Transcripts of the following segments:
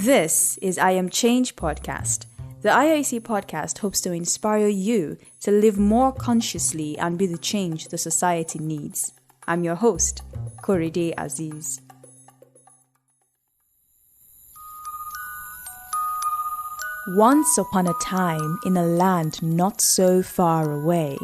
This is I Am Change podcast. The IAC podcast hopes to inspire you to live more consciously and be the change the society needs. I'm your host, Korede Azeez. Once upon a time, in a land not so far away,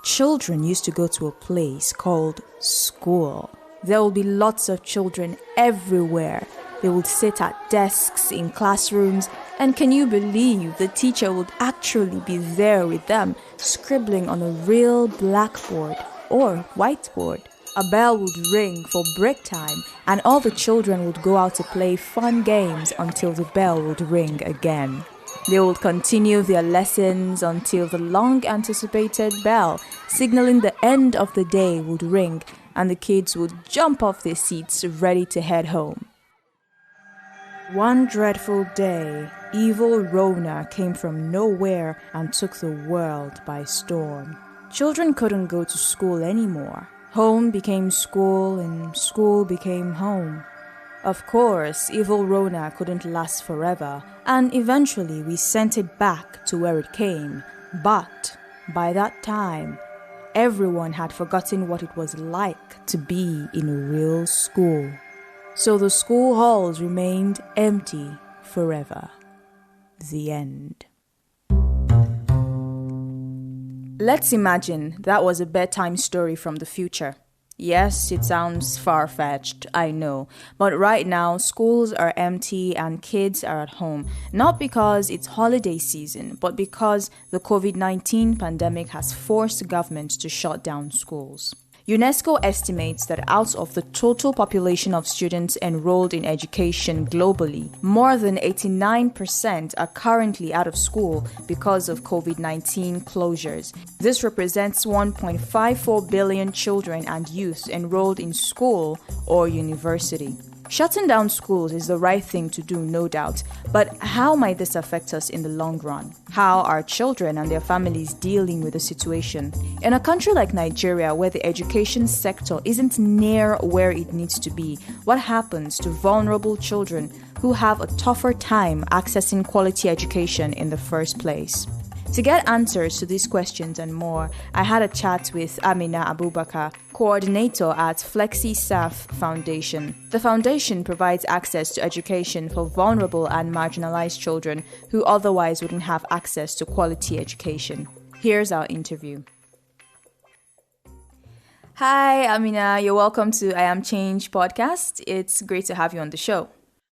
children used to go to a place called school. There will be lots of children everywhere. They would sit at desks in classrooms, and can you believe the teacher would actually be there with them, scribbling on a real blackboard or whiteboard. A bell would ring for break time, and all the children would go out to play fun games until the bell would ring again. They would continue their lessons until the long-anticipated bell, signaling the end of the day, would ring, and the kids would jump off their seats ready to head home. One dreadful day, evil Rona came from nowhere and took the world by storm. Children couldn't go to school anymore. Home became school and school became home. Of course, evil Rona couldn't last forever, and eventually we sent it back to where it came. But by that time, everyone had forgotten what it was like to be in a real school. So the school halls remained empty forever. The end. Let's imagine that was a bedtime story from the future. Yes, it sounds far-fetched, I know. But right now, schools are empty and kids are at home. Not because it's holiday season, but because the COVID-19 pandemic has forced governments to shut down schools. UNESCO estimates that out of the total population of students enrolled in education globally, more than 89% are currently out of school because of COVID-19 closures. This represents 1.54 billion children and youth enrolled in school or university. Shutting down schools is the right thing to do, no doubt, but how might this affect us in the long run? How are children and their families dealing with the situation? In a country like Nigeria, where the education sector isn't near where it needs to be, what happens to vulnerable children who have a tougher time accessing quality education in the first place? To get answers to these questions and more, I had a chat with Amina Abubakar, Coordinator at FlexiSAF Foundation. The foundation provides access to education for vulnerable and marginalized children who otherwise wouldn't have access to quality education. Here's our interview. Hi, Amina. You're welcome to I Am Change podcast. It's great to have you on the show.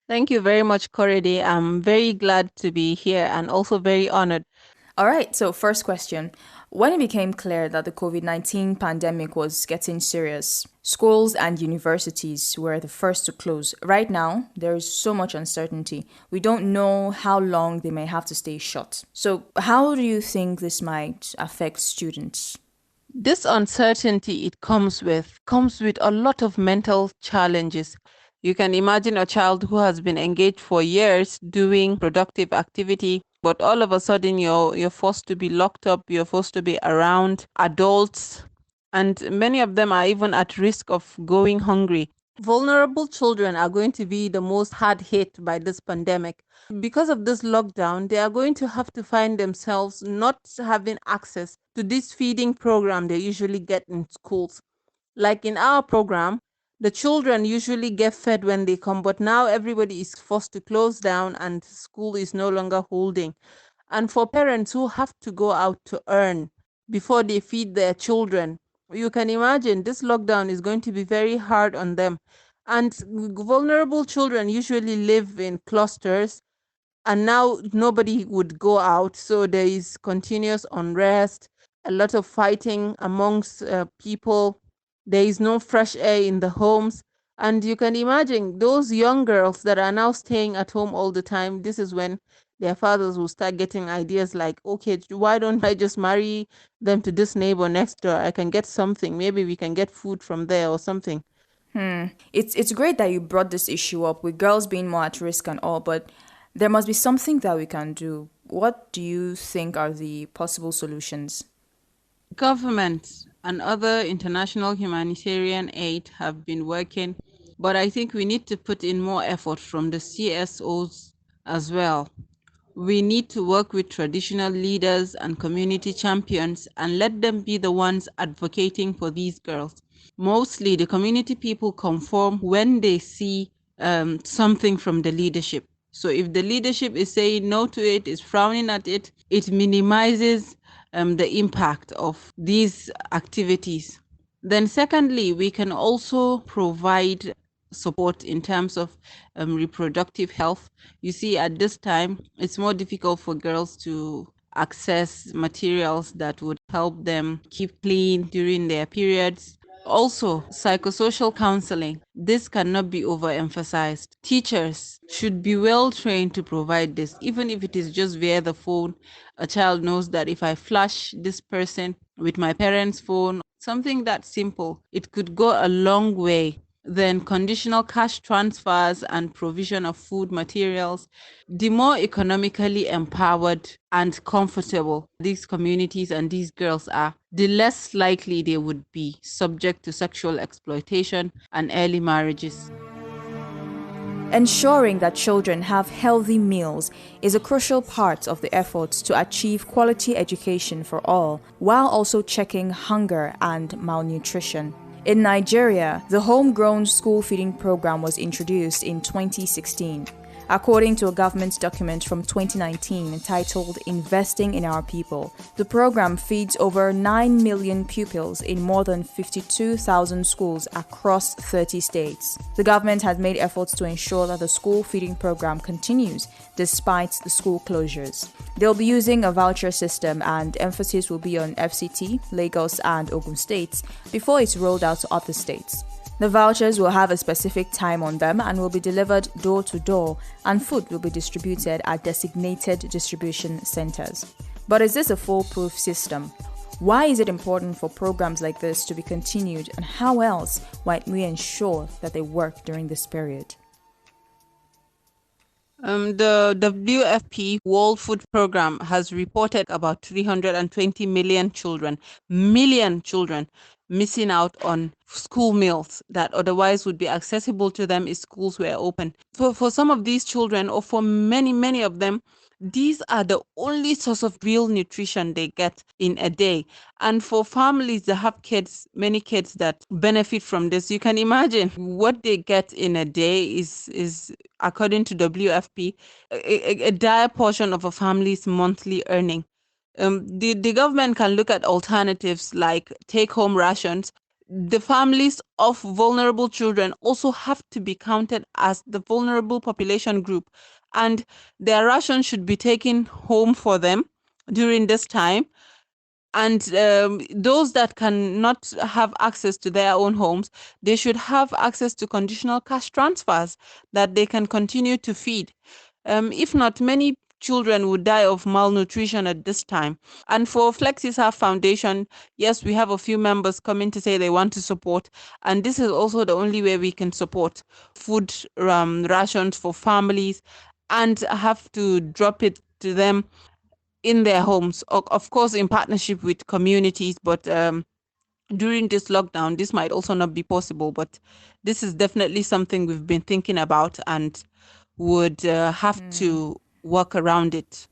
Thank you very much, Korede. I'm very glad to be here and also very honored. All right, so first question. When it became clear that the COVID-19 pandemic was getting serious, schools and universities were the first to close. Right now, there is so much uncertainty. We don't know how long they may have to stay shut. So how do you think this might affect students? This uncertainty it comes with a lot of mental challenges. You can imagine a child who has been engaged for years doing productive activity, but all of a sudden you're forced to be locked up, you're forced to be around adults, and many of them are even at risk of going hungry. Vulnerable children are going to be the most hard hit by this pandemic. Because of this lockdown, they are going to have to find themselves not having access to this feeding program they usually get in schools. Like in our program, the children usually get fed when they come, but now everybody is forced to close down and school is no longer holding. And for parents who have to go out to earn before they feed their children, you can imagine this lockdown is going to be very hard on them. And vulnerable children usually live in clusters, and now nobody would go out. So there is continuous unrest, a lot of fighting amongst people. There is no fresh air in the homes. And you can imagine those young girls that are now staying at home all the time. This is when their fathers will start getting ideas like, okay, why don't I just marry them to this neighbor next door? I can get something. Maybe we can get food from there or something. It's great that you brought this issue up with girls being more at risk and all, but there must be something that we can do. What do you think are the possible solutions? Governments and other international humanitarian aid have been working, but I think we need to put in more effort from the CSOs as well. We need to work with traditional leaders and community champions and let them be the ones advocating for these girls. Mostly, the community people conform when they see something from the leadership. So, if the leadership is saying no to it, is frowning at it, it minimizes the impact of these activities. Then, secondly, we can also provide support in terms of reproductive health. You see, at this time, it's more difficult for girls to access materials that would help them keep clean during their periods. Also, psychosocial counseling. This cannot be overemphasized. Teachers should be well trained to provide this, even if it is just via the phone. A child knows that if I flash this person with my parents' phone, something that simple, it could go a long way. Then conditional cash transfers and provision of food materials. The more economically empowered and comfortable these communities and these girls are, the less likely they would be subject to sexual exploitation and early marriages. Ensuring that children have healthy meals is a crucial part of the efforts to achieve quality education for all, while also checking hunger and malnutrition. In Nigeria, the Homegrown school feeding program was introduced in 2016. According to a government document from 2019 entitled Investing in Our People, the program feeds over 9 million pupils in more than 52,000 schools across 30 states. The government has made efforts to ensure that the school feeding program continues despite the school closures. They'll be using a voucher system, and emphasis will be on FCT, Lagos, and Ogun states before it's rolled out to other states. The vouchers will have a specific time on them and will be delivered door to door, and food will be distributed at designated distribution centers. But is this a foolproof system? Why is it important for programs like this to be continued, and how else might we ensure that they work during this period? The WFP World Food Program has reported about 320 million children missing out on school meals that otherwise would be accessible to them if schools were open. For some of these children, or for many of them, these are the only source of real nutrition they get in a day. And for families that have kids, many kids that benefit from this, you can imagine what they get in a day is according to WFP, a dire portion of a family's monthly earning. The government can look at alternatives like take-home rations. The families of vulnerable children also have to be counted as the vulnerable population group, and their rations should be taken home for them during this time. And those that cannot have access to their own homes, they should have access to conditional cash transfers that they can continue to feed. If not, many children would die of malnutrition at this time. And for FlexiSAF Foundation, yes, we have a few members coming to say they want to support. And this is also the only way we can support food rations for families and have to drop it to them in their homes, of course, in partnership with communities. But during this lockdown, this might also not be possible. But this is definitely something we've been thinking about and would have to work around it.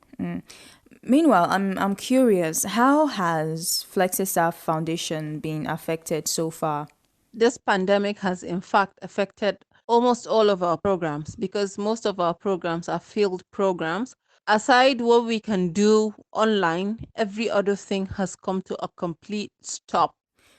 Meanwhile, I'm curious, how has FlexiSAF Foundation been affected so far? This pandemic has, in fact, affected almost all of our programs because most of our programs are field programs. Aside what we can do online, every other thing has come to a complete stop.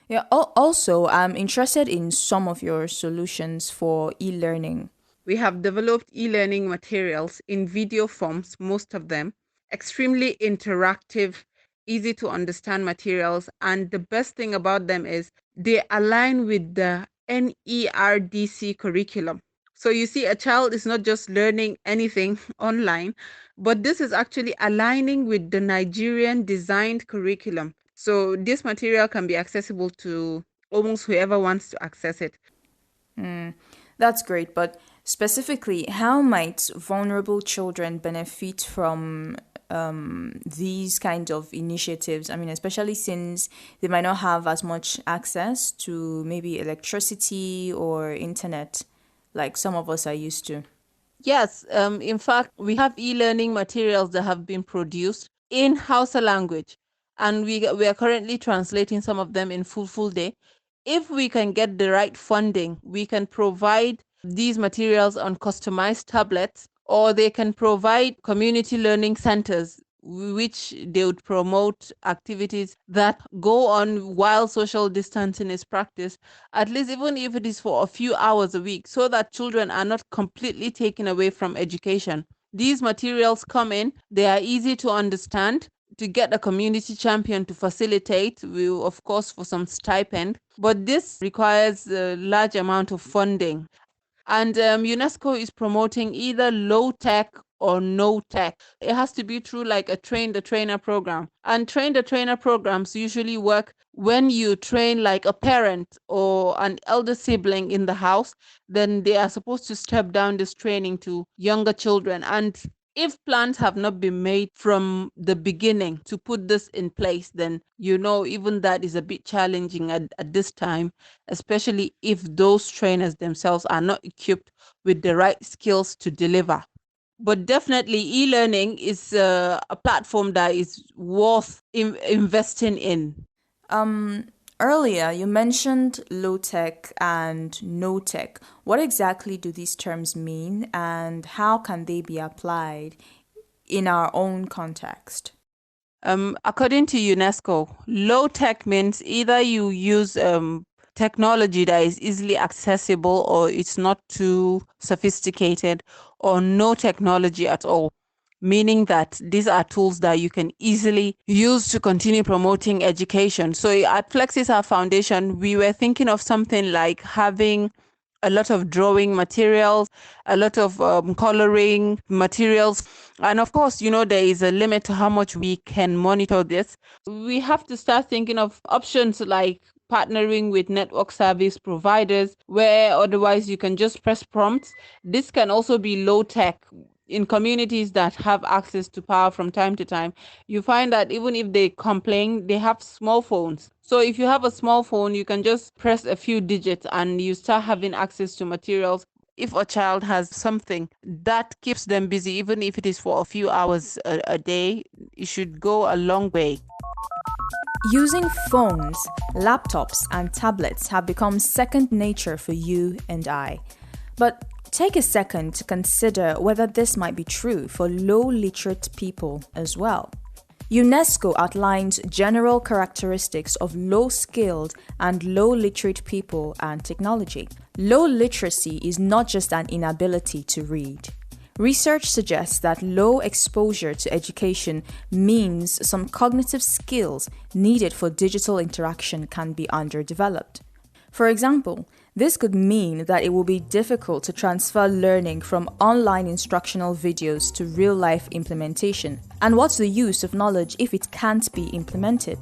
Yeah, also, I'm interested in some of your solutions for e-learning. We have developed e-learning materials in video forms, most of them, extremely interactive, easy to understand materials. And the best thing about them is they align with the NERDC curriculum. So you see, a child is not just learning anything online, but this is actually aligning with the Nigerian designed curriculum. So this material can be accessible to almost whoever wants to access it. That's great, but specifically, how might vulnerable children benefit from these kind of initiatives? I mean, especially since they might not have as much access to maybe electricity or internet like some of us are used to. Yes, in fact, we have e-learning materials that have been produced in Hausa language, and we are currently translating some of them in full day. If we can get the right funding, we can provide these materials on customized tablets, or they can provide community learning centers which they would promote activities that go on while social distancing is practiced, at least even if it is for a few hours a week, so that children are not completely taken away from education. These materials come in, they are easy to understand. To get a community champion to facilitate, we will, of course, for some stipend, but this requires a large amount of funding. And UNESCO is promoting either low tech or no tech. It has to be through like a train the trainer program. And train the trainer programs usually work when you train like a parent or an elder sibling in the house, then they are supposed to step down this training to younger children. And if plans have not been made from the beginning to put this in place, then even that is a bit challenging at this time, especially if those trainers themselves are not equipped with the right skills to deliver. But definitely, e learning is a platform that is worth investing in. Um, Earlier, you mentioned low tech and no tech. What exactly do these terms mean, and how can they be applied in our own context? According to UNESCO, low tech means either you use technology that is easily accessible or it's not too sophisticated, or no technology at all, meaning that these are tools that you can easily use to continue promoting education. So at FlexiSAF Foundation, we were thinking of something like having a lot of drawing materials, a lot of coloring materials. And of course, there is a limit to how much we can monitor this. We have to start thinking of options like partnering with network service providers, where otherwise you can just press prompts. This can also be low tech. In communities that have access to power from time to time, you find that even if they complain, they have small phones. So if you have a small phone, you can just press a few digits and you start having access to materials. If a child has something that keeps them busy, even if it is for a few hours a day, it should go a long way. Using phones, laptops, and tablets have become second nature for you and I. But take a second to consider whether this might be true for low literate people as well. UNESCO outlines general characteristics of low skilled and low literate people and technology. Low literacy is not just an inability to read. Research suggests that low exposure to education means some cognitive skills needed for digital interaction can be underdeveloped. For example, this could mean that it will be difficult to transfer learning from online instructional videos to real-life implementation. And what's the use of knowledge if it can't be implemented?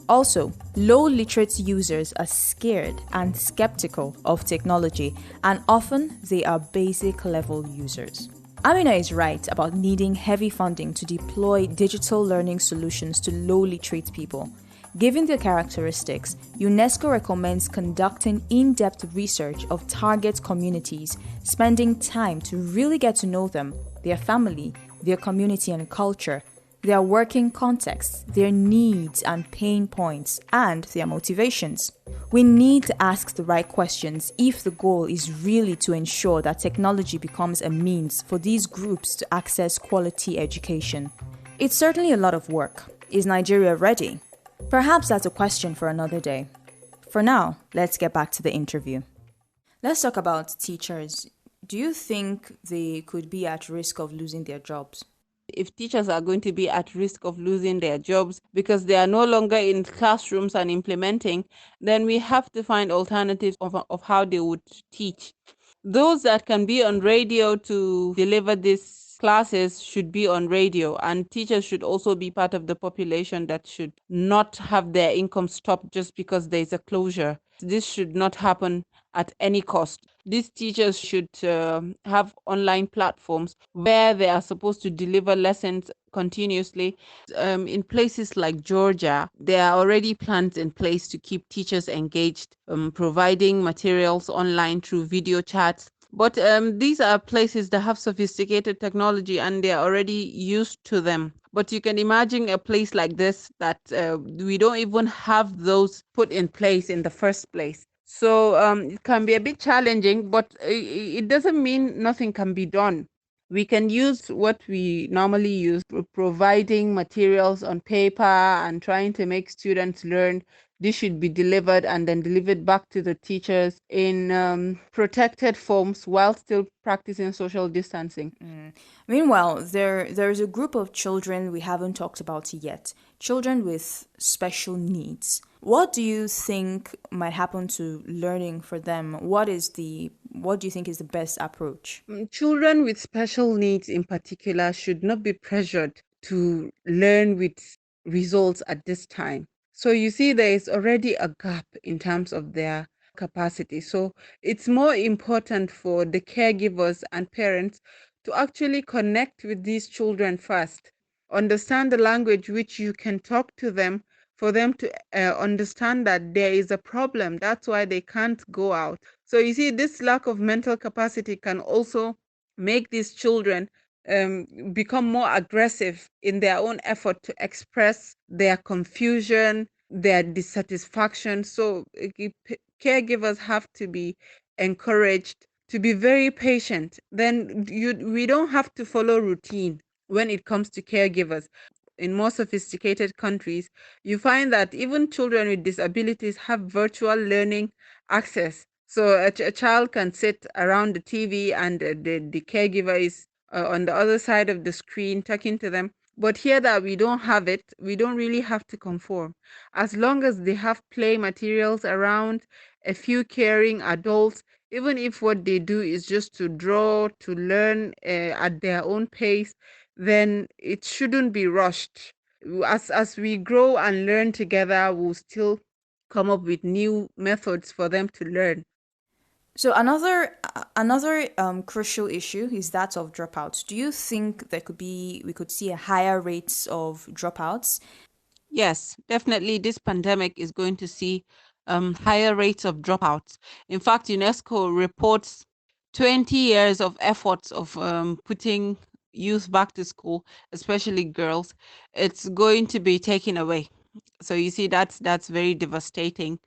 Also, low literate users are scared and skeptical of technology, and often they are basic level users. Amina is right about needing heavy funding to deploy digital learning solutions to low literate people. Given their characteristics, UNESCO recommends conducting in-depth research of target communities, spending time to really get to know them, their family, their community and culture, their working contexts, their needs and pain points, and their motivations. We need to ask the right questions if the goal is really to ensure that technology becomes a means for these groups to access quality education. It's certainly a lot of work. Is Nigeria ready? Perhaps that's a question for another day. For now, let's get back to the interview. Let's talk about teachers. Do you think they could be at risk of losing their jobs? If teachers are going to be at risk of losing their jobs because they are no longer in classrooms and implementing, then we have to find alternatives of how they would teach. Those that can be on radio to deliver these classes should be on radio, and teachers should also be part of the population that should not have their income stopped just because there is a closure. This should not happen at any cost. These teachers should have online platforms where they are supposed to deliver lessons continuously. In places like Georgia, there are already plans in place to keep teachers engaged, providing materials online through video chats. But these are places that have sophisticated technology and they are already used to them. But you can imagine a place like this that we don't even have those put in place in the first place. So it can be a bit challenging, but it doesn't mean nothing can be done. We can use what we normally use, providing materials on paper and trying to make students learn. This should be delivered and then delivered back to the teachers in protected forms while still practicing social distancing. Meanwhile, there's a group of children we haven't talked about yet. Children with special needs. What do you think might happen to learning for them? What do you think is the best approach? Children with special needs in particular should not be pressured to learn with results at this time. So you see, there is already a gap in terms of their capacity. So it's more important for the caregivers and parents to actually connect with these children first, understand the language which you can talk to them, for them to understand that there is a problem. That's why they can't go out. So you see, this lack of mental capacity can also make these children become more aggressive in their own effort to express their confusion, their dissatisfaction. So caregivers have to be encouraged to be very patient. Then we don't have to follow routine when it comes to caregivers. In more sophisticated countries, you find that even children with disabilities have virtual learning access. So a child can sit around the TV and the caregiver is on the other side of the screen talking to them. But here that we don't have it, we don't really have to conform. As long as they have play materials around, a few caring adults, even if what they do is just to draw, to learn at their own pace, then it shouldn't be rushed. As we grow and learn together, we'll still come up with new methods for them to learn. So another crucial issue is that of dropouts. Do you think we could see a higher rates of dropouts? Yes, definitely this pandemic is going to see higher rates of dropouts. In fact, UNESCO reports 20 years of efforts of putting youth back to school, especially girls. It's going to be taken away. So you see, that's very devastating.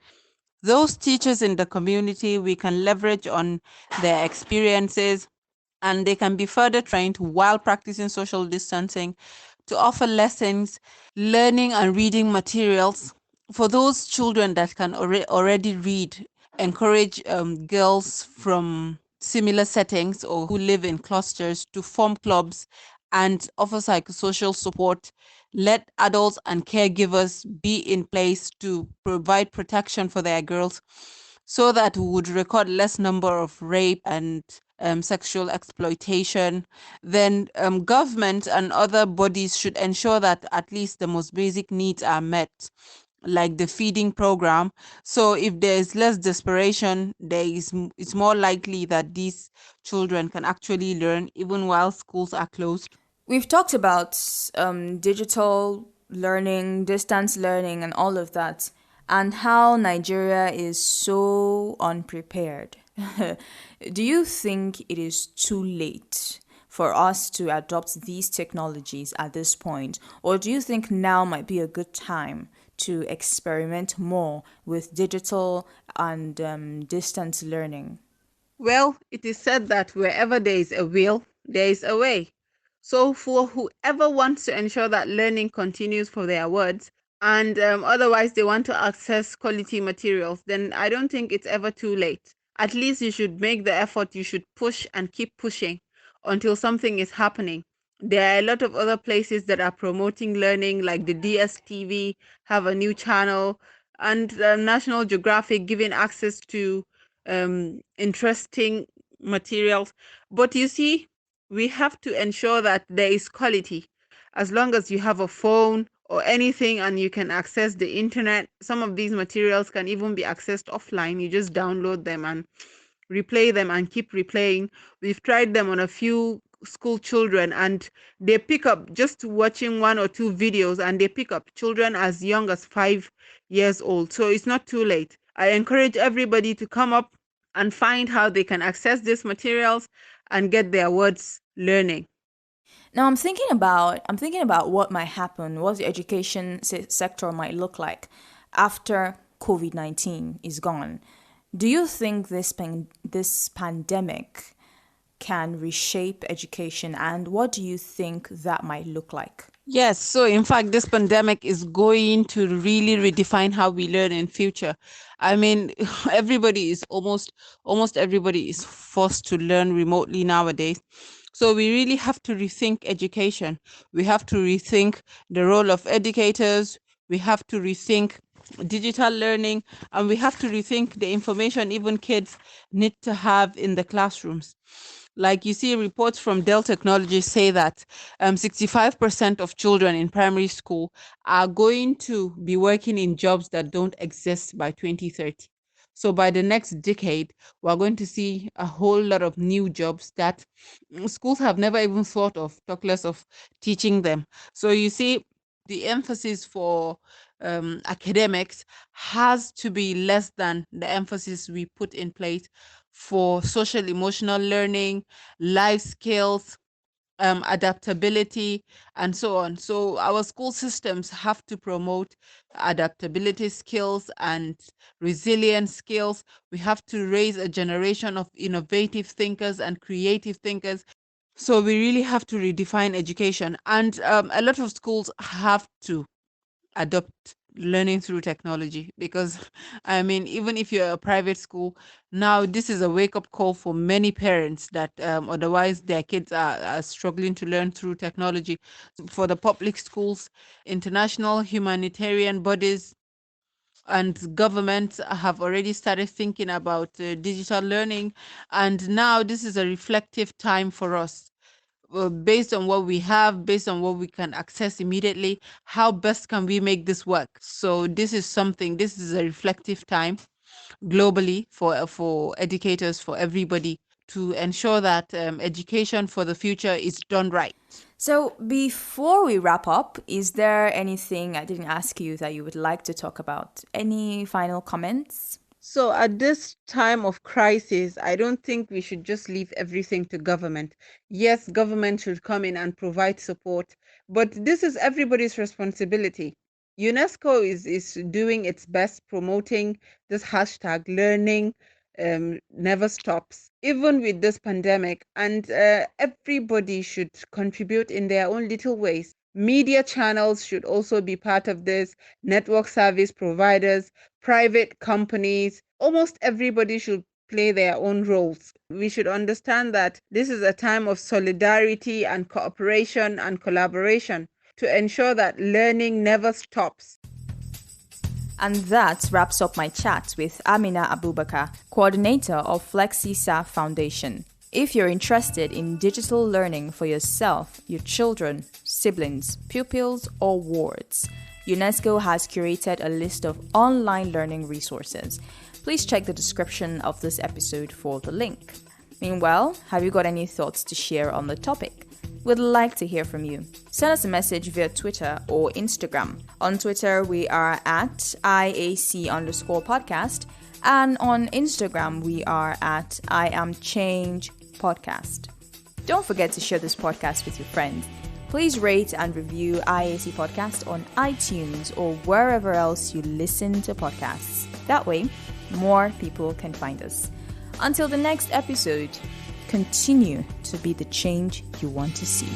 Those teachers in the community, we can leverage on their experiences and they can be further trained while practicing social distancing to offer lessons, learning and reading materials for those children that can already read, encourage girls from similar settings or who live in clusters to form clubs and offer psychosocial support. Let adults and caregivers be in place to provide protection for their girls so that we would record less number of rape and sexual exploitation. Then government and other bodies should ensure that at least the most basic needs are met, like the feeding program. So if there is less desperation, it's more likely that these children can actually learn even while schools are closed. We've talked about digital learning, distance learning, and all of that, and how Nigeria is so unprepared. Do you think it is too late for us to adopt these technologies at this point? Or do you think now might be a good time to experiment more with digital and distance learning? Well, it is said that wherever there is a will, there is a way. So, for whoever wants to ensure that learning continues for their words, and otherwise they want to access quality materials, then I don't think it's ever too late. At least you should make the effort, you should push and keep pushing until something is happening. There are a lot of other places that are promoting learning, like the DSTV, have a new channel, and National Geographic giving access to interesting materials. But you see, we have to ensure that there is quality. As long as you have a phone or anything and you can access the internet, some of these materials can even be accessed offline. You just download them and replay them and keep replaying. We've tried them on a few school children and they pick up just watching one or two videos and they pick up children as young as 5 years old. So it's not too late. I encourage everybody to come up and find how they can access these materials and get their words learning. Now I'm thinking about what might happen, what the education sector might look like after COVID-19 is gone. Do you think this pandemic can reshape education, and what do you think that might look like? Yes, so in fact, this pandemic is going to really redefine how we learn in future. I mean, everybody is almost everybody is forced to learn remotely nowadays. So we really have to rethink education. We have to rethink the role of educators. We have to rethink digital learning, and we have to rethink the information even kids need to have in the classrooms. Like you see, reports from Dell Technologies say that 65% of children in primary school are going to be working in jobs that don't exist by 2030. So by the next decade, we're going to see a whole lot of new jobs that schools have never even thought of, talk less of teaching them. So you see, the emphasis for academics has to be less than the emphasis we put in place for social emotional learning, life skills, adaptability, and so on. So our school systems have to promote adaptability skills and resilience skills. We have to raise a generation of innovative thinkers and creative thinkers. So we really have to redefine education. And a lot of schools have to adopt learning through technology because I mean, even if you're a private school now, this is a wake-up call for many parents that otherwise their kids are struggling to learn through technology. For the public schools, international humanitarian bodies and governments have already started thinking about digital learning, and now this is a reflective time for us, based on what we have, based on what we can access immediately, how best can we make this work? So this is a reflective time globally for educators, for everybody, to ensure that education for the future is done right. So, before we wrap up, is there anything I didn't ask you that you would like to talk about? Any final comments? So at this time of crisis, I don't think we should just leave everything to government. Yes, government should come in and provide support, but this is everybody's responsibility. UNESCO is doing its best promoting this hashtag learning never stops, even with this pandemic, and everybody should contribute in their own little ways. Media channels should also be part of this, network service providers, private companies, almost everybody should play their own roles. We should understand that this is a time of solidarity and cooperation and collaboration to ensure that learning never stops. And that wraps up my chat with Amina Abubakar, Coordinator of FlexiSAF Foundation. If you're interested in digital learning for yourself, your children, siblings, pupils, or wards, UNESCO has curated a list of online learning resources. Please check the description of this episode for the link. Meanwhile, have you got any thoughts to share on the topic? We'd like to hear from you. Send us a message via Twitter or Instagram. On Twitter, we are at IAC_podcast. And on Instagram, we are at IamChangePodcast. Don't forget to share this podcast with your friends. Please rate and review IAC Podcast on iTunes or wherever else you listen to podcasts. That way, more people can find us. Until the next episode, continue to be the change you want to see.